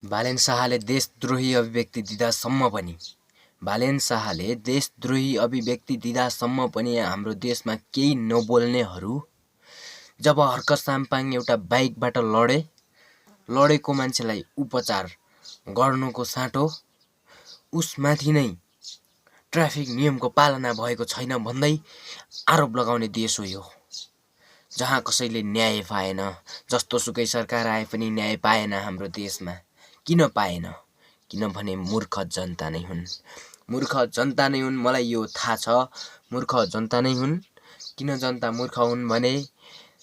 बालेन शाहले देशद्रोही अभिव्यक्ति दिँदासम्म पनि हाम्रो देशमा केही नबोल्नेहरू जब हर्क साम्पाङ एउटा बाइकबाट लडेको मान्छेलाई उपचार गर्नुको साटो उसमाथि नै ट्राफिक नियमको पालना भएको छैन भन्दै आरोप लगाउने देश हो यो, जहाँ कसैले न्याय पाएन। जस्तो सुकै सरकार आए पनि न्याय पाएन हाम्रो देशमा। किन पाएन? किनभने मूर्ख जनता नै हुन्। मलाई यो थाहा छ, मूर्ख जनता नै हुन्। किन जनता मूर्ख हुन् भने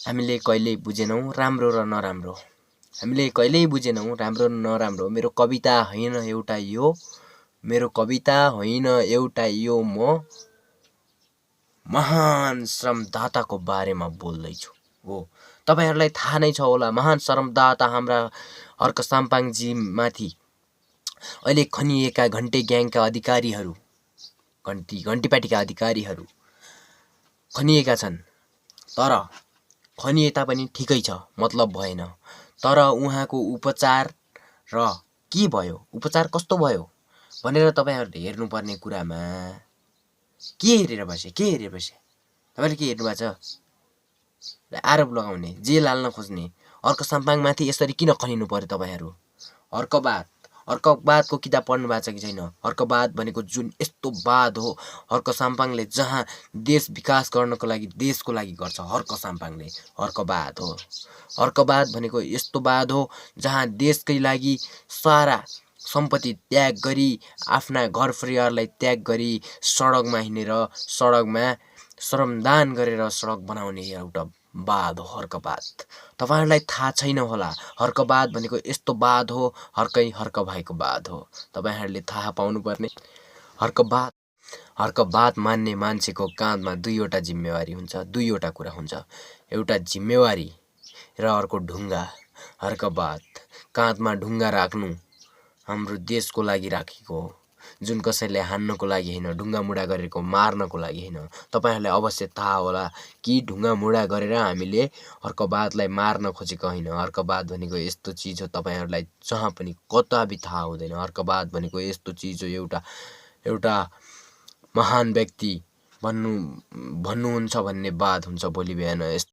हामीले कहिल्यै बुझेनौँ राम्रो र नराम्रो। मेरो कविता होइन एउटा यो म महान श्रमदाताको बारेमा बोल्दैछु हो। तपाईहरुलाई थाहा नै छ होला, महान श्रमदाता हाम्रा हर्क साम्पाङजी माथि अहिले खनिएका घन्टे ग्याङका अधिकारीहरू, घन्टीपाटीका अधिकारीहरू खनिएका छन्। तर खनिए तापनि ठिकै छ, मतलब भएन। तर उहाँको उपचार र के भयो, उपचार कस्तो भयो भनेर तपाईहरुले हेर्नुपर्ने कुरामा के हेरेर बसे? तपाईहरुले के हेर्नु भएको छ? आरोप लगाउने, जेल हाल्न खोज्ने, हर्क साम्पाङमाथि यसरी किन खनिनु पर्यो तपाईहरु? हर्कवादको किताब पढ्नु भएको छ कि छैन? हर्कवाद भनेको जुन यस्तो वाद हो, हर्क साम्पाङले जहाँ देश विकास गर्नको लागि, देशको लागि गर्छ हर्क साम्पाङले, हर्कवाद हो। हर्कवाद भनेको यस्तो वाद हो जहाँ देशकै लागि सारा सम्पत्ति त्याग गरी, आफ्ना घर परिवारलाई त्याग गरी सडकमा हिँडेर, सडकमा श्रमदान गरेर सडक बनाउने एउटा वाद हो हर्कवाद। तपाईहरुलाई थाहा छैन होला, हर्कवाद भनेको यस्तो वाद हो, हर्क भएको वाद हो। तपाईहरुले थाहा पाउनु पर्ने। हर्कवाद मान्ने मान्छेको काँधमा दुईवटा जिम्मेवारी हुन्छ, दुईवटा कुरा हुन्छ। एउटा जिम्मेवारी र अर्को ढुङ्गा। हर्कवाद काँधमा ढुङ्गा राख्नु हाम्रो देशको लागि राखेको हो, जुन कसैले हान्नको लागि हैन, ढुङ्गा मुढा गरेको मार्नको लागि हैन। तपाईहरुलाई अवश्य थाहा होला कि ढुङ्गा मुढा गरेर हामीले हर्कवादलाई मार्न खोजेको हैन। हर्कवाद भनेको यस्तो चीज हो, तपाईहरुलाई जहाँ पनि कता भी थाहा हुँदैन। हर्कवाद भनेको यस्तो चीज हो, एउटा महान व्यक्ति भन्नुहुन्छ भन्ने वाद हुन्छ भोलि बिहान।